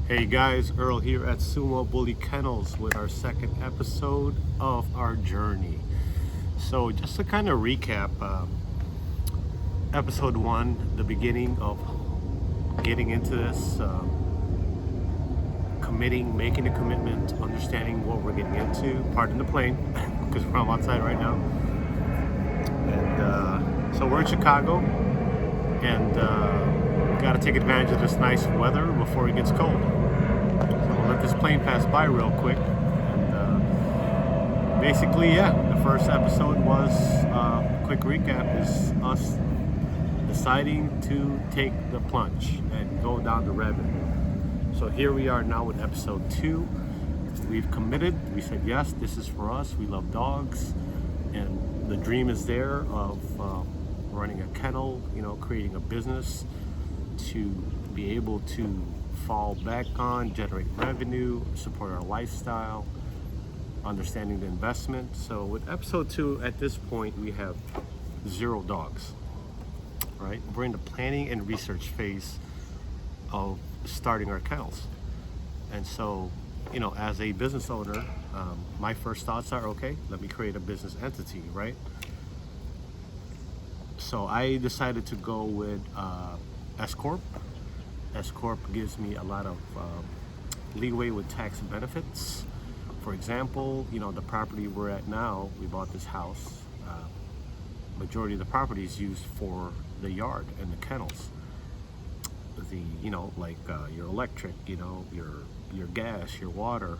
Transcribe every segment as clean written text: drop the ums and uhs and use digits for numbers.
Hey guys, Earl here at Sumo Bully Kennels with our second episode of our journey. So, just to kind of recap, episode one, the beginning of getting into this, committing, making a commitment, understanding what we're getting into, pardon the plane, because we're outside right now. And so, we're in Chicago, and got to take advantage of this nice weather before it gets cold. So we'll let this plane pass by real quick. And basically, yeah, the first episode was quick recap is us deciding to take the plunge and go down the rabbit hole. So here we are now with episode 2. We've committed. We said yes, this is for us. We love dogs, and the dream is there of running a kennel. Creating a business to be able to fall back on, generate revenue, support our lifestyle, understanding the investment. So with episode 2, at this point, we have 0 dogs, right? We're in the planning and research phase of starting our kennels. And so, as a business owner, my first thoughts are, okay, let me create a business entity, right? So I decided to go with S Corp. S Corp gives me a lot of leeway with tax benefits. For example, the property we're at now, we bought this house. Majority of the property is used for the yard and the kennels. Your electric, your gas, your water.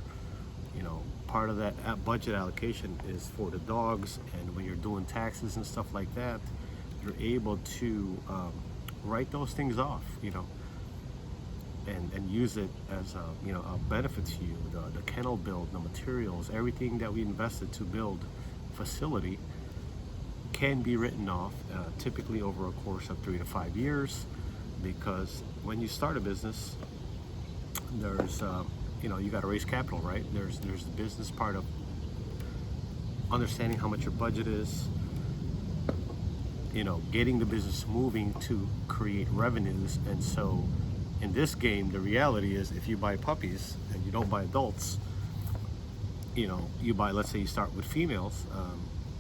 Part of that budget allocation is for the dogs, and when you're doing taxes and stuff like that, you're able to write those things off, and use it as a benefit to you. The kennel build, the materials, everything that we invested to build facility can be written off, typically over a course of 3 to 5 years, because when you start a business, there's you got to raise capital, right? There's the business part of understanding how much your budget is, getting the business moving to create revenues. And so in this game, the reality is, if you buy puppies and you don't buy adults, you buy, let's say you start with females,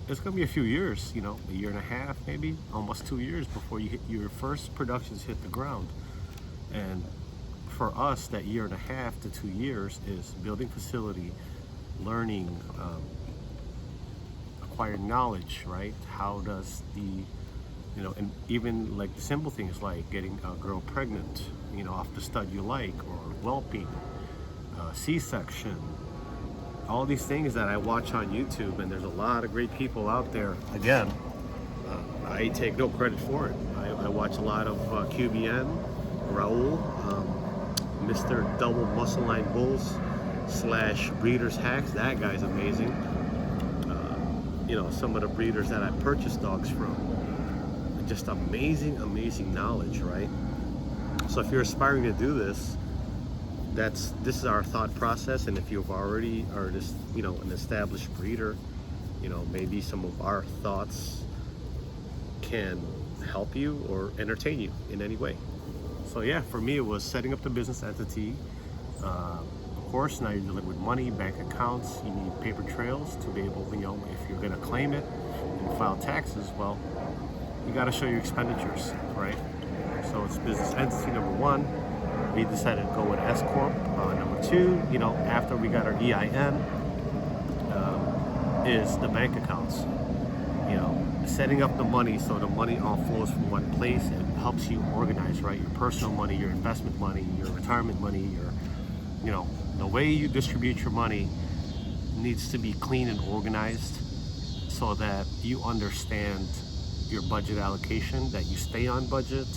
it's going to be a few years, a year and a half, maybe almost 2 years before you hit your first productions hit the ground. And for us, that year and a half to 2 years is building facility, learning, acquiring knowledge, right? How does and even like the simple things like getting a girl pregnant, off the stud you like, or whelping, C-section, all these things that I watch on YouTube, and there's a lot of great people out there. Again, I take no credit for it. I watch a lot of QBN, Raul, Mr. Double Muscle Line Bulls / Breeders Hacks. That guy's amazing. Some of the breeders that I purchased dogs from, just amazing knowledge, right? So if you're aspiring to do this, this is our thought process. And if you've already are just an established breeder, maybe some of our thoughts can help you or entertain you in any way. So yeah, for me, it was setting up the business entity. Of course, now you're dealing with money, bank accounts. You need paper trails to be able, if you're going to claim it and file taxes, well, you got to show your expenditures, right? So it's business entity number 1. We decided to go with S Corp. Number 2, after we got our EIN, is the bank accounts. Setting up the money so the money all flows from one place. It helps you organize, right? Your personal money, your investment money, your retirement money, the way you distribute your money needs to be clean and organized, so that you understand your budget allocation, that you stay on budget,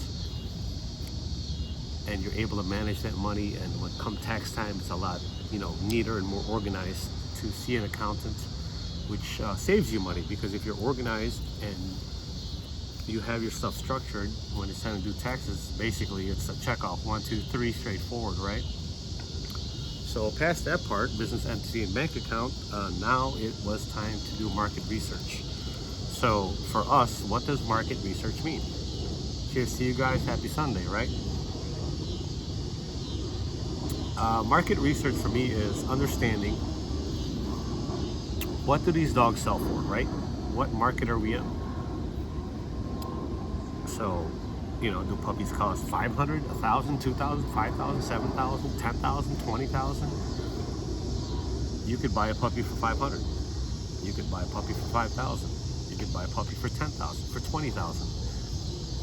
and you're able to manage that money. And when come tax time, it's a lot neater and more organized to see an accountant, which saves you money, because if you're organized and you have your stuff structured, when it's time to do taxes, basically it's a check off, 1, 2, 3, straightforward, right? So past that part, business entity and bank account, now it was time to do market research. So for us, what does market research mean? Cheers to you guys. Happy Sunday, right? Market research for me is understanding what do these dogs sell for, right? What market are we in? So, do puppies cost 500, 1,000, 2,000, 5,000, 7,000, 10,000, 20,000? You could buy a puppy for 500. You could buy a puppy for 5,000. You could buy a puppy for 10,000, for 20,000.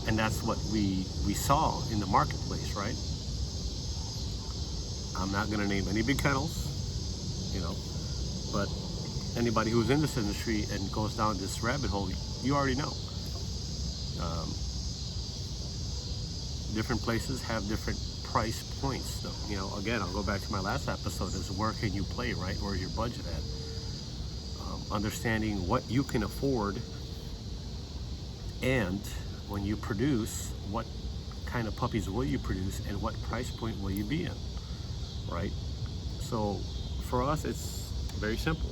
And that's what we saw in the marketplace, right? I'm not going to name any big kennels, but anybody who's in this industry and goes down this rabbit hole, you already know. Different places have different price points. So, again, I'll go back to my last episode, is where can you play, right? Where's your budget at? Understanding what you can afford, and when you produce, what kind of puppies will you produce and what price point will you be in, right? So for us, it's very simple.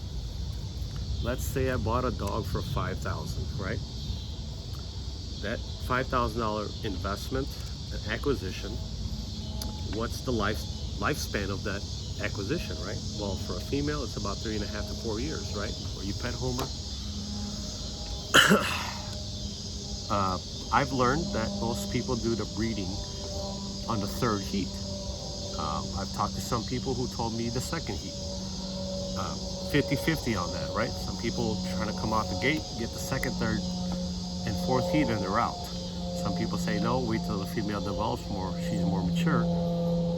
Let's say I bought a dog for $5,000, right? That $5,000 investment, acquisition, what's the lifespan of that acquisition, right? Well, for a female, it's about 3.5 to 4 years, right? Before you pet Homer. I've learned that most people do the breeding on the third heat. I've talked to some people who told me the second heat. 50-50 on that, right? Some people trying to come out the gate, get the second, third, and fourth heat, and they're out. Some people say, no, wait till the female develops more, she's more mature.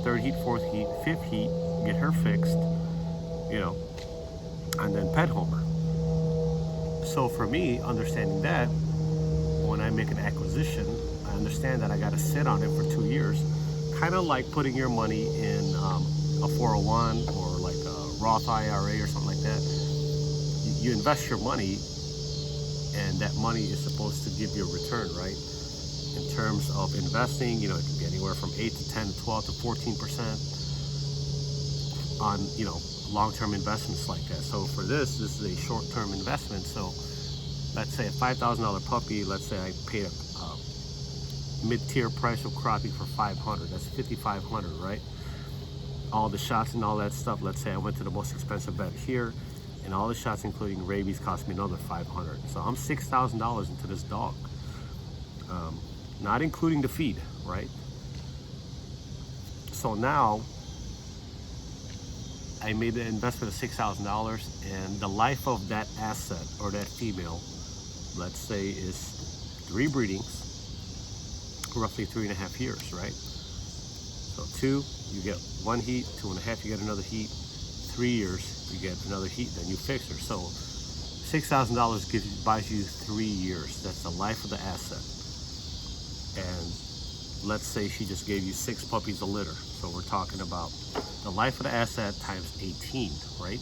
Third heat, fourth heat, fifth heat, get her fixed, and then pet Homer. So for me, understanding that, when I make an acquisition, I understand that I got to sit on it for 2 years, kind of like putting your money in a 401 or like a Roth IRA or something like that. You invest your money, and that money is supposed to give you a return, right? In terms of investing, it can be anywhere from 8 to 10 to 12 to 14% on, long-term investments like that. So for this is a short-term investment. So let's say a $5,000 puppy, let's say I paid a mid-tier price of crappie for $500. That's $5,500, right? All the shots and all that stuff. Let's say I went to the most expensive vet here, and all the shots, including rabies, cost me another $500. So I'm $6,000 into this dog, not including the feed, right? So now I made an investment of $6,000, and the life of that asset or that female, let's say, is 3 breedings, roughly 3.5 years, right? So 2, you get 1 heat, 2.5, you get another heat, 3 years, you get another heat, then you fix her. So $6,000 buys you 3 years. That's the life of the asset. And let's say she just gave you 6 puppies a litter. So we're talking about the life of the asset times 18, right?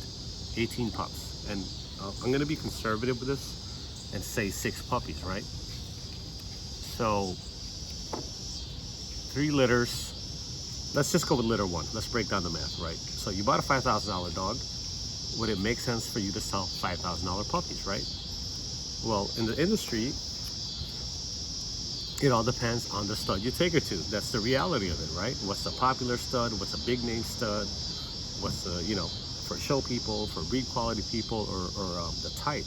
18 pups. And I'm gonna be conservative with this and say 6 puppies, right? So 3 litters. Let's just go with litter 1. Let's break down the math, right? So you bought a $5,000 dog. Would it make sense for you to sell $5,000 puppies, right? Well, in the industry, it all depends on the stud you take her to. That's the reality of it, right? What's the popular stud? What's a big name stud? What's the, for show people, for breed quality people, or the type?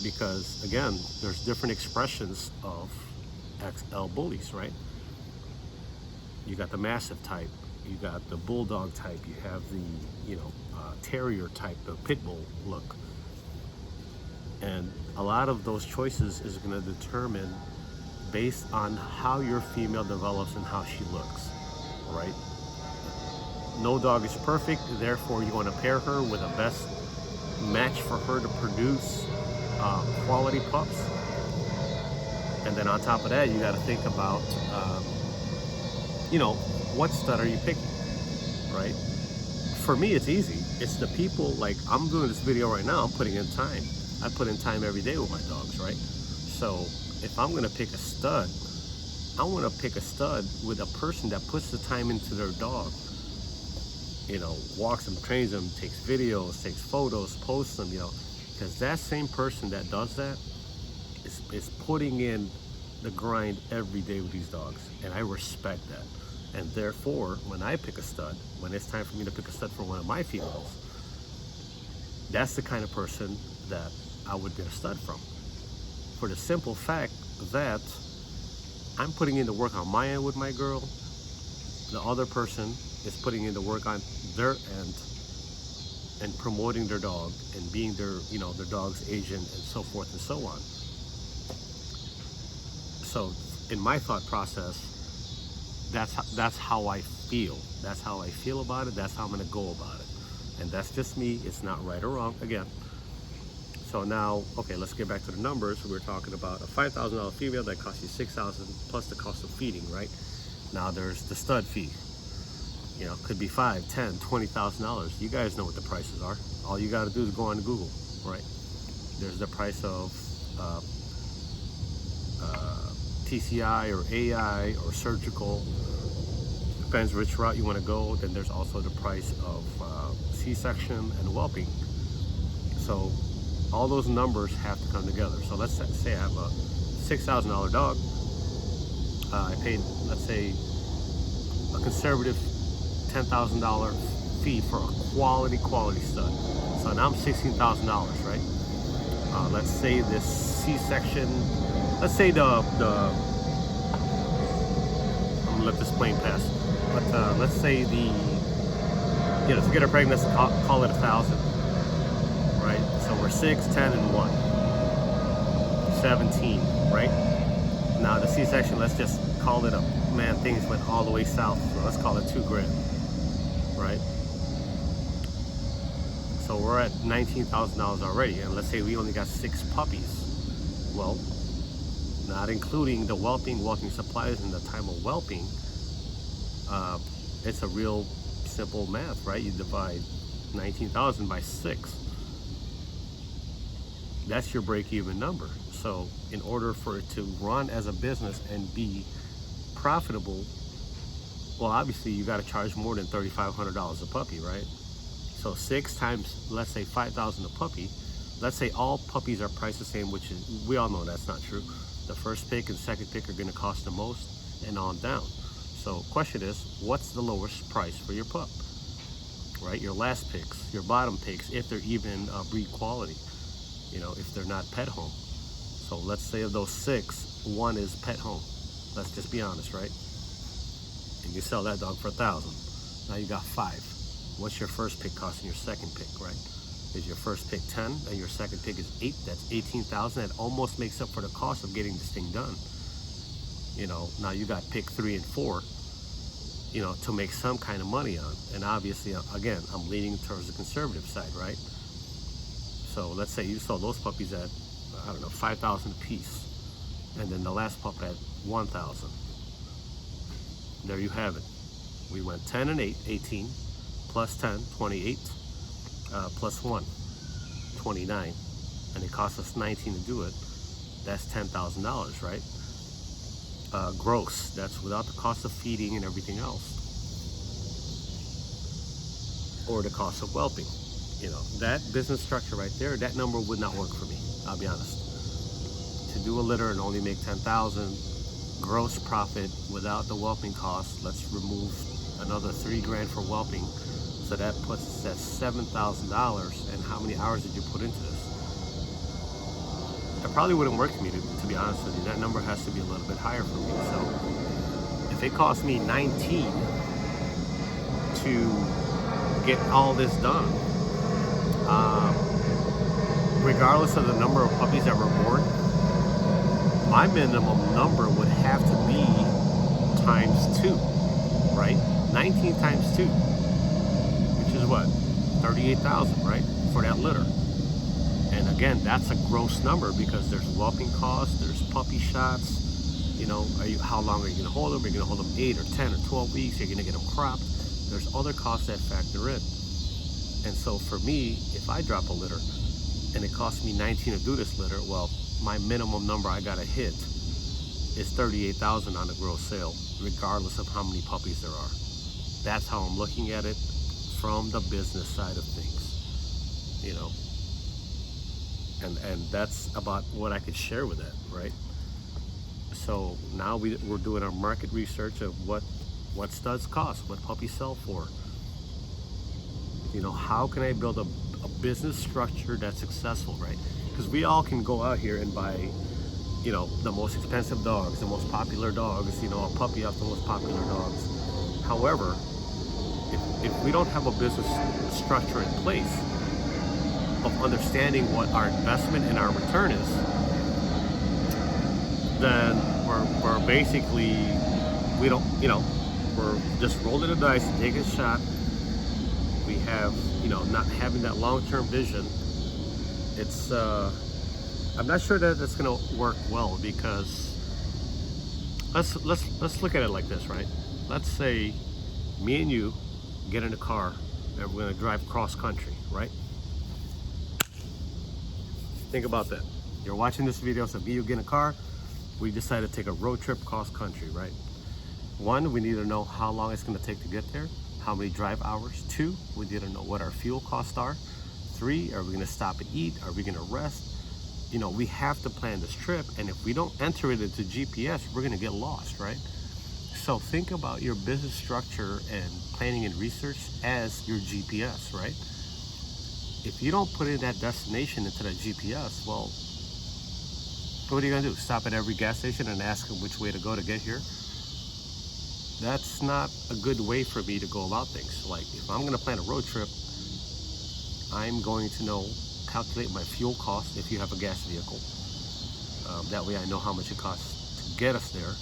Because again, there's different expressions of XL bullies, right? You got the massive type, you got the bulldog type, you have the, terrier type, the pit bull look. And a lot of those choices is going to determine based on how your female develops and how she looks, right? No dog is perfect, therefore you want to pair her with a best match for her to produce quality pups. And then on top of that, you got to think about, what stud are you picking, right? For me, it's easy. It's the people, like I'm doing this video right now, I'm putting in time. I put in time every day with my dogs, right? So if I'm gonna pick a stud, I wanna pick a stud with a person that puts the time into their dog. Walks them, trains them, takes videos, takes photos, posts them, because that same person that does that is putting in the grind every day with these dogs. And I respect that. And therefore, when I pick a stud, when it's time for me to pick a stud for one of my females, that's the kind of person that I would get a stud from. For the simple fact that I'm putting in the work on my end with my girl, the other person is putting in the work on their end and promoting their dog and being their, their dog's agent and so forth and so on. So in my thought process, that's how I feel. That's how I feel about it. That's how I'm gonna go about it. And that's just me. It's not right or wrong, again. So now, okay, let's get back to the numbers. We're talking about a $5,000 female that costs you $6,000 plus the cost of feeding, right? Now there's the stud fee. Could be $5,000, $10,000, $20,000. You guys know what the prices are. All you got to do is go on Google, right? There's the price of TCI or AI or surgical. Depends which route you want to go. Then there's also the price of C-section and whelping. So all those numbers have to come together. So let's say I have a $6,000 dog. I paid, let's say, a conservative $10,000 fee for a quality stud. So now I'm $16,000, right? Let's say this C-section, let's say I'm gonna let this plane pass, but let's say to get her pregnant, let's call it 1,000, right? So we're 6, 10, and 1, 17, right? Now the C-section, let's just call it man, things went all the way south, so let's call it $2,000, right? So we're at $19,000 already, and let's say we only got 6 puppies. Well, not including the whelping supplies and the time of whelping, it's a real simple math, right? You divide 19,000 by 6. That's your break-even number. So in order for it to run as a business and be profitable, well, obviously you got to charge more than $3,500 a puppy, right? So 6 times, let's say 5,000 a puppy. Let's say all puppies are priced the same, which is, we all know that's not true. The first pick and second pick are going to cost the most, and on down. So question is, what's the lowest price for your pup, right? Your last picks, your bottom picks, if they're even breed quality, if they're not pet home. So let's say of those 6, 1 is pet home. Let's just be honest, right? And you sell that dog for 1,000. Now you got 5. What's your first pick costing your second pick, right? Is your first pick 10 and your second pick is 8? That's 18,000. That almost makes up for the cost of getting this thing done. Now you got pick 3 and 4, to make some kind of money on. And obviously, again, I'm leaning towards the conservative side, right? So let's say you sold those puppies at, I don't know, 5,000 a piece, and then the last pup at 1,000. There you have it. We went 10 and 8, 18, plus 10, 28, plus 1, 29, and it cost us 19 to do it. That's $10,000, right? Gross. That's without the cost of feeding and everything else, or the cost of whelping. That business structure right there, that number would not work for me, I'll be honest. To do a litter and only make 10,000 gross profit without the whelping cost, let's remove another $3,000 for whelping, so that puts us at $7,000. And how many hours did you put into this? It probably wouldn't work for me, to be honest with you. That number has to be a little bit higher for me. So if it cost me 19 to get all this done, regardless of the number of puppies that were born, my minimum number would have to be times 2, right? 19 times 2, which is what? 38,000, right? For that litter. And again, that's a gross number because there's whelping costs, there's puppy shots. How long are you gonna hold them? Are you gonna hold them 8 or 10 or 12 weeks? Are you gonna get them cropped? There's other costs that factor in. And so for me, if I drop a litter and it costs me 19 to do this litter, well, my minimum number I gotta hit is 38,000 on the gross sale, regardless of how many puppies there are. That's how I'm looking at it from the business side of things, and that's about what I could share with that, right? So now we're doing our market research of what what studs cost, what puppies sell for. You know, how can I build a business structure that's successful, right? Because we all can go out here and buy, you know, the most expensive dogs, the most popular dogs, you know, a puppy off the most popular dogs. However, if we don't have a business structure in place of understanding what our investment and our return is, then we're basically, we don't, you know, we're just rolling the dice, taking a shot. We have, you know, not having that long-term vision. It's I'm not sure that that's going to work well, because let's look at it like this, right? Let's say me and you get in a car and we're going to drive cross country, right? Think about that. You're watching this video, so me, you get in a car, we decide to take a road trip cross country, right? One, we need to know how long it's going to take to get there, how many drive hours. Two, we need to know what our fuel costs are. Three, are we going to stop and eat? Are we going to rest? You know, we have to plan this trip, and if we don't enter it into GPS, we're going to get lost, right? So think about your business structure and planning and research as your GPS, right? If you don't put in that destination into that GPS, well, what are you going to do? Stop at every gas station and ask them which way to go to get here? That's not a good way for me to go about things. Like, if I'm going to plan a road trip, I'm going to know, calculate my fuel cost if you have a gas vehicle. That way I know how much it costs to get us there.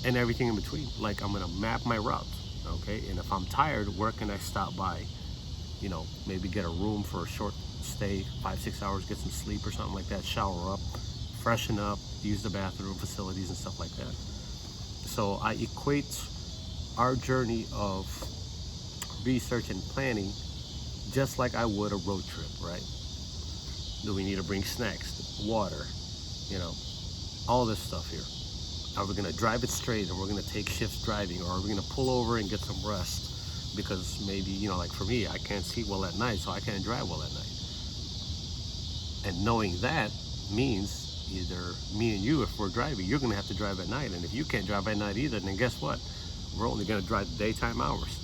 And everything in between. Like, I'm gonna map my route, okay? And if I'm tired, where can I stop by? You know, maybe get a room for a short stay, 5-6 hours, get some sleep or something like that, shower up, freshen up, use the bathroom facilities and stuff like that. So I equate our journey of research and planning just like I would a road trip, right? Do we need to bring snacks, water, you know, all this stuff here? Are we going to drive it straight, and we're going to take shifts driving, or are we going to pull over and get some rest? Because maybe, you know, like for me, I can't see well at night, so I can't drive well at night. And knowing that means either me and you, if we're driving, you're going to have to drive at night. And if you can't drive at night either, then guess what? We're only going to drive the daytime hours,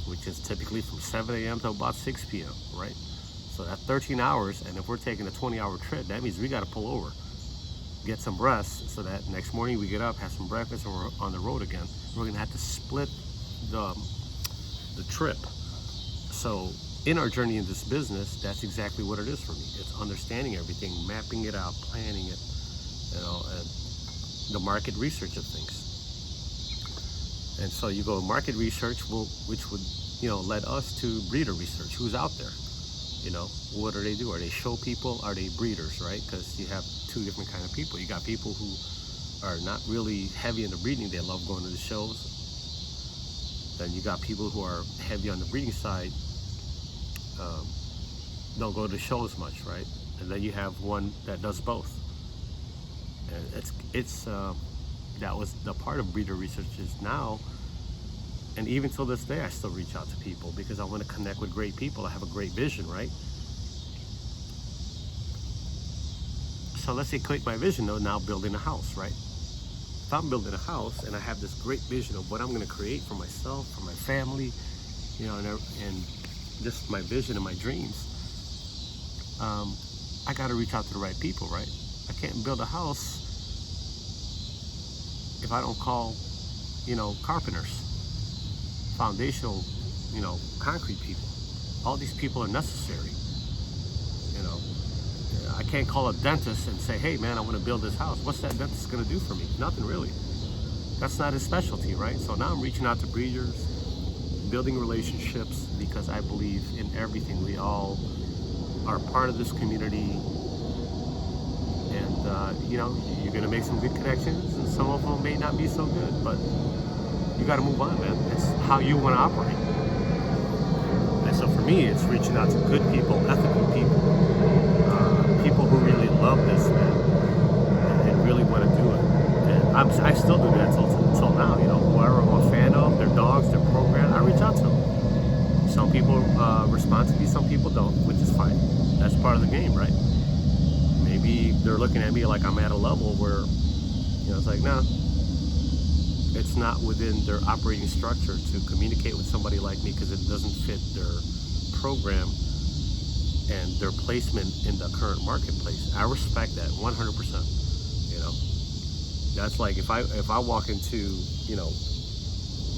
which is typically from 7 a.m. to about 6 p.m., right? So that's 13 hours, and if we're taking a 20-hour trip, that means we got to pull over, get some rest, so that next morning we get up, have some breakfast, and we're on the road again. We're gonna have to split the trip. So in our journey in this business, that's exactly what it is for me. It's understanding everything, mapping it out, planning it, you know, and the market research of things. And so you go market research, which would, you know, lead us to breeder research. Who's out there? You know, what do? Are they show people? Are they breeders, right? Because you have two different kind of people. You got people who are not really heavy in the breeding. They love going to the shows. Then you got people who are heavy on the breeding side. Don't go to the shows much, right? And then you have one that does both. And it's that was the part of breeder research is now. And even till this day, I still reach out to people because I want to connect with great people. I have a great vision, right? So let's equate my vision though, now building a house, right? If I'm building a house and I have this great vision of what I'm going to create for myself, for my family, you know, and just my vision and my dreams, I got to reach out to the right people, right? I can't build a house if I don't call, you know, carpenters, foundational, you know, concrete people. All these people are necessary. You know, I can't call a dentist and say, hey man, I want to build this house. What's that dentist going to do for me? Nothing really. That's not his specialty, right? So now I'm reaching out to breeders, building relationships, because I believe in everything. We all are part of this community, and you know, you're going to make some good connections, and some of them may not be so good, but you got to move on, man. It's how you want to operate. And so for me, it's reaching out to good people, ethical people, people who really love this, man, and really want to do it. And I still do that till now. You know, whoever I'm a fan of, their dogs, their program, I reach out to them. Some people respond to me, some people don't, which is fine. That's part of the game, right? Maybe they're looking at me like I'm at a level where, you know, it's like, nah, it's not within their operating structure to communicate with somebody like me because it doesn't fit their program and their placement in the current marketplace. I respect that 100%. You know, that's like if I walk into, you know,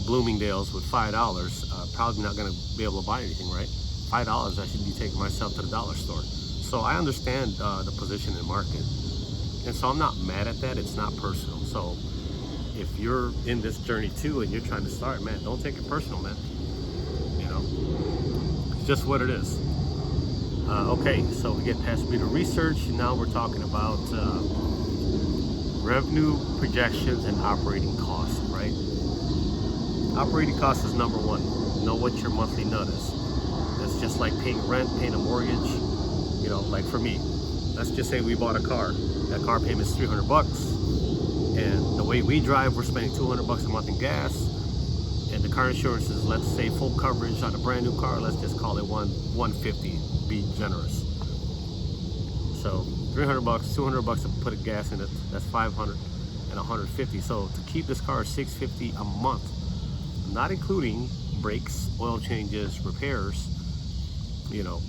Bloomingdale's with $5, probably not going to be able to buy anything, right? $5, I should be taking myself to the dollar store. So I understand the position in market, and so I'm not mad at that. It's not personal. So if you're in this journey too and you're trying to start, man, don't take it personal, man. You know, it's just what it is. Okay, so we get past beta research. Now we're talking about revenue projections and operating costs, right? Operating cost is number one. Know what your monthly nut is. That's just like paying rent, paying a mortgage. You know, like for me, let's just say we bought a car. That car payment is $300, and the way we drive, we're spending $200 a month in gas, and the car insurance is, let's say, full coverage on a brand new car. Let's just call it $150. Be generous. So $300, $200 to put a gas in it. That's $500 and $150. So to keep this car $650 a month, not including brakes, oil changes, repairs, you know,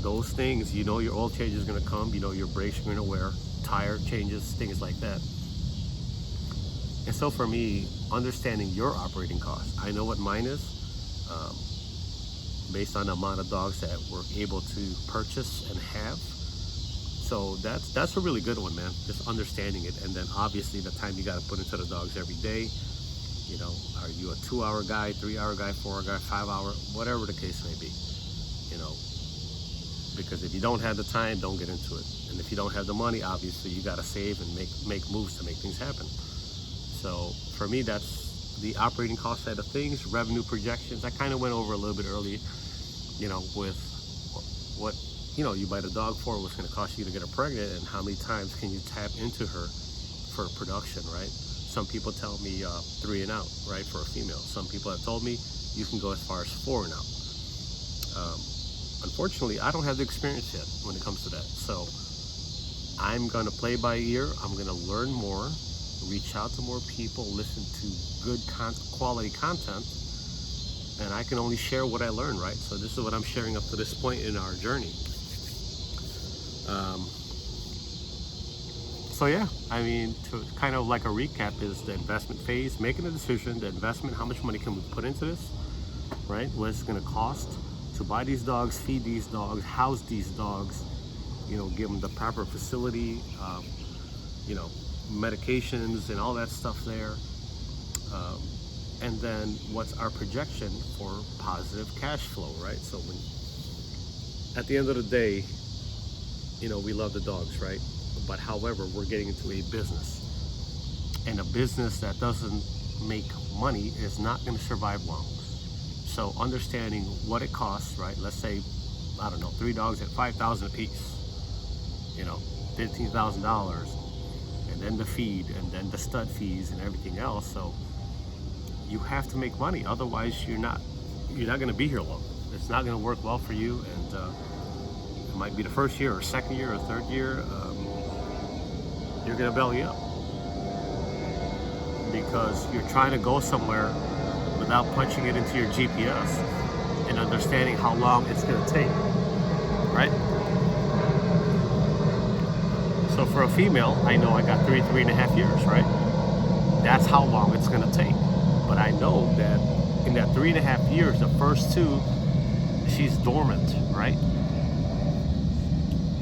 those things, you know, your oil change is going to come, you know, your brakes are going to wear, tire changes, things like that. And so for me, understanding your operating costs, I know what mine is, based on the amount of dogs that we're able to purchase and have. So that's a really good one, man. Just understanding it, and then obviously the time you got to put into the dogs every day. You know, are you a 2-hour guy, 3-hour guy, 4-hour guy, 5-hour, whatever the case may be. You know, because if you don't have the time, don't get into it. And if you don't have the money, obviously you got to save and make moves to make things happen. So for me, that's the operating cost side of things. Revenue projections, I kind of went over a little bit earlier, you know, with what, you know, you buy the dog for, what's going to cost you to get her pregnant, and how many times can you tap into her for production, right? Some people tell me 3 and out, right, for a female. Some people have told me you can go as far as 4 and out. Unfortunately, I don't have the experience yet when it comes to that. So I'm going to play by ear. I'm going to learn more, reach out to more people, listen to good quality content, and I can only share what I learn, right? So this is what I'm sharing up to this point in our journey. So yeah, I mean, to kind of like a recap is the investment phase, making a decision, the investment, how much money can we put into this, right? What it's going to cost to buy these dogs, feed these dogs, house these dogs, you know, give them the proper facility, you know, medications and all that stuff there. And then what's our projection for positive cash flow, right? So when, at the end of the day, you know, we love the dogs, right? But however, we're getting into a business, and a business that doesn't make money is not going to survive long. So understanding what it costs, right? Let's say, I don't know, 3 dogs at $5,000 a piece, you know, $15,000, and then the feed, and then the stud fees and everything else. So you have to make money, otherwise you're not going to be here long. It's not going to work well for you, and it might be the first year or second year or third year. You're going to belly up because you're trying to go somewhere without punching it into your GPS and understanding how long it's going to take, right? So for a female, I know I got 3.5 years, right? That's how long it's going to take. But I know that in that 3.5 years, the first 2, she's dormant, right?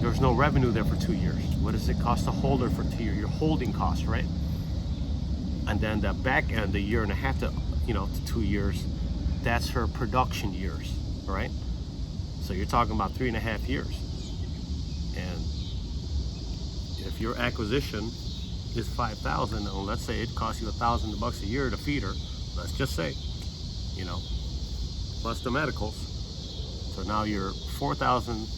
There's no revenue there for 2 years. What does it cost to hold her for 2 years? Your holding cost, right? And then the back end, the 1.5 to, you know, to 2 years, that's her production years, right? So you're talking about 3.5 years. And if your acquisition is $5,000, and let's say it costs you $1,000 a year to feed her, let's just say, you know, plus the medicals. So now you're $4,000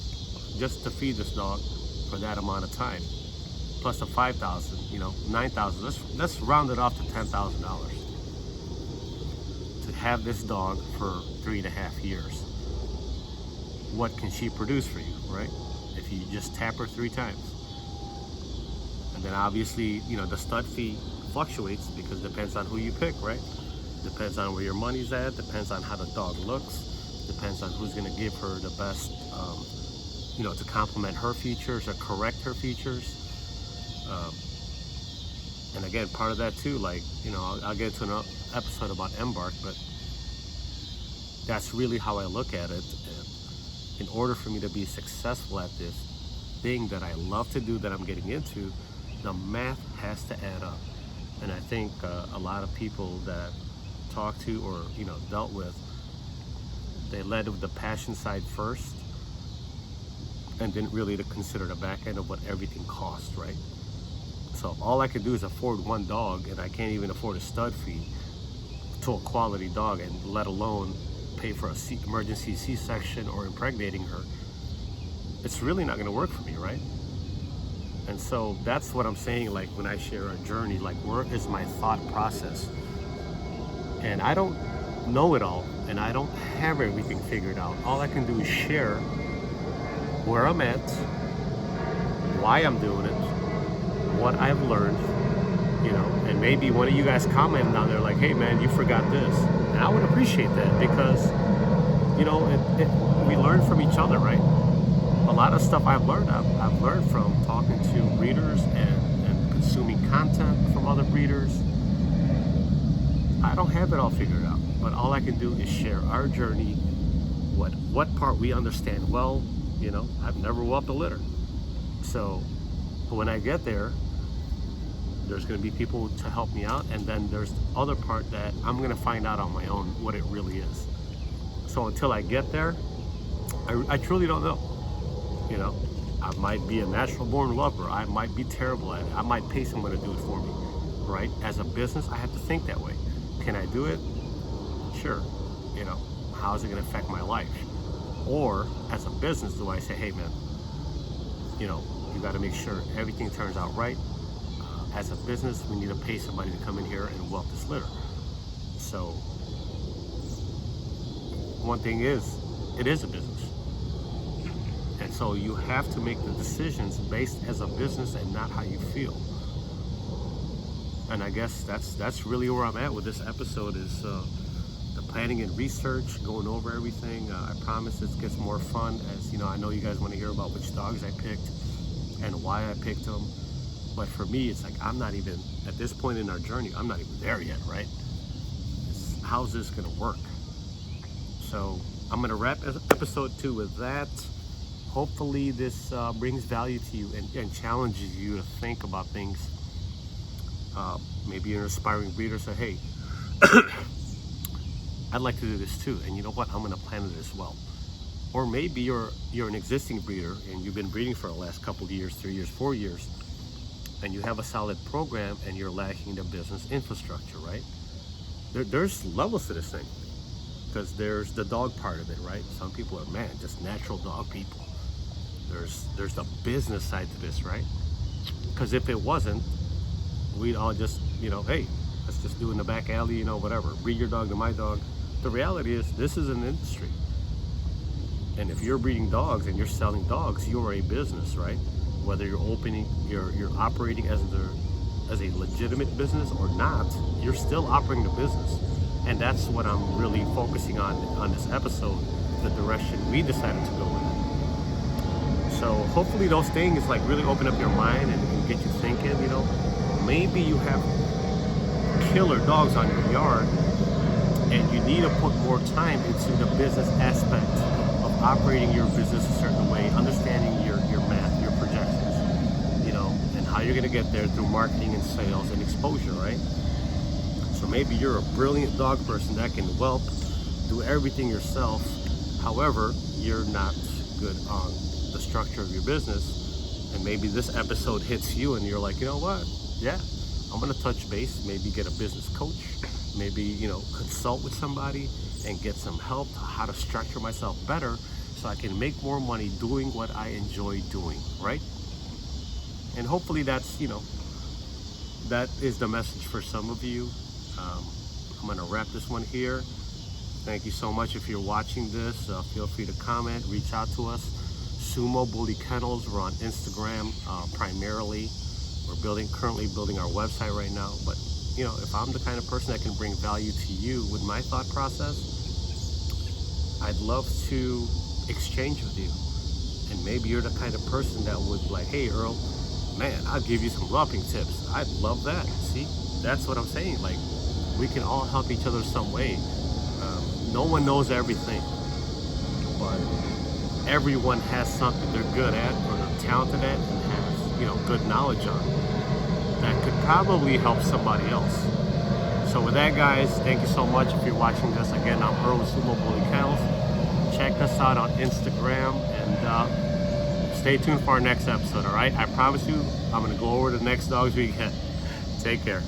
just to feed this dog for that amount of time, plus the $5,000, you know, $9,000. Let's round it off to $10,000 to have this dog for 3.5 years. What can she produce for you, right? If you just tap her 3 times. And then obviously, you know, the stud fee, fluctuates because it depends on who you pick, right? Depends on where your money's at, depends on how the dog looks, depends on who's going to give her the best, to complement her features or correct her features. And again, part of that too, like, I'll get into an episode about embark, but that's really how I look at it. In order for me to be successful at this thing that I love to do, that I'm getting into, the math has to add up. And I think a lot of people that talk to or dealt with, they led with the passion side first and didn't really consider the back end of what everything costs, right? So all I could do is afford one dog, and I can't even afford a stud fee to a quality dog, and let alone pay for a emergency C-section or impregnating her. It's really not going to work for me, right? And so that's what I'm saying, like when I share a journey, like where is my thought process? And I don't know it all, and I don't have everything figured out. All I can do is share where I'm at, why I'm doing it, what I've learned, and maybe one of you guys comment down there like, hey man, you forgot this. And I would appreciate that, because, we learn from each other, right? A lot of stuff I've learned from talking to breeders and consuming content from other breeders. I don't have it all figured out, but all I can do is share our journey, what part we understand well. I've never walked a litter. So when I get there, there's going to be people to help me out, and then there's the other part that I'm going to find out on my own what it really is. So until I get there, I truly don't know. I might be a natural born lover. I might be terrible at it. I might pay someone to do it for me, right? As a business, I have to think that way. Can I do it? Sure. How is it going to affect my life? Or as a business, do I say, hey man, you got to make sure everything turns out right. As a business, we need to pay somebody to come in here and whelp this litter. So one thing is, it is a business. And so you have to make the decisions based as a business and not how you feel. And I guess that's really where I'm at with this episode, is the planning and research, going over everything. I promise it gets more fun, as I know you guys want to hear about which dogs I picked and why I picked them. But for me, it's like, I'm not even, at this point in our journey, I'm not even there yet, right? How's this gonna work? So I'm gonna wrap episode 2 with that. Hopefully this brings value to you and challenges you to think about things. Maybe you're an aspiring breeder, so hey, I'd like to do this too, and you know what, I'm gonna plan it as well. Or maybe you're an existing breeder and you've been breeding for the last couple of years, 3 years, 4 years, and you have a solid program and you're lacking the business infrastructure, right? There's levels to this thing, because there's the dog part of it, right? Some people are, just natural dog people. There's the business side to this, right? Because if it wasn't, we'd all just, hey, let's just do in the back alley, whatever. Breed your dog to my dog. The reality is, this is an industry. And if you're breeding dogs and you're selling dogs, you're a business, right? Whether you're operating as a legitimate business or not, you're still operating the business. And that's what I'm really focusing on this episode, the direction we decided to go in. So hopefully those things like really open up your mind and get you thinking, maybe you have killer dogs on your yard and you need to put more time into the business aspect of operating your business a certain way, understanding your math, your projections, and how you're going to get there through marketing and sales and exposure, right? So maybe you're a brilliant dog person that can whelp, do everything yourself. However, you're not good on the structure of your business. And maybe this episode hits you and you're like, you know what? Yeah, I'm going to touch base, maybe get a business coach, maybe, consult with somebody and get some help how to structure myself better so I can make more money doing what I enjoy doing, right? And hopefully that's, that is the message for some of you. I'm going to wrap this one here. Thank you so much. If you're watching this, feel free to comment, reach out to us. Sumo Bully Kennels, we're on Instagram primarily. We're currently building our website right now. But you know, if I'm the kind of person that can bring value to you with my thought process, I'd love to exchange with you. And maybe you're the kind of person that would like, hey Earl, man, I'll give you some loving tips. I'd love that. See, that's what I'm saying. Like, we can all help each other some way. No one knows everything, but everyone has something they're good at or they're talented at and has, you know, good knowledge on that could probably help somebody else. So with that, guys, thank you so much. If you're watching this again, I'm Earl with Sumo Bully Kennels. Check us out on Instagram and stay tuned for our next episode. All right, I promise you, I'm gonna go over the next dogs we get. Take care.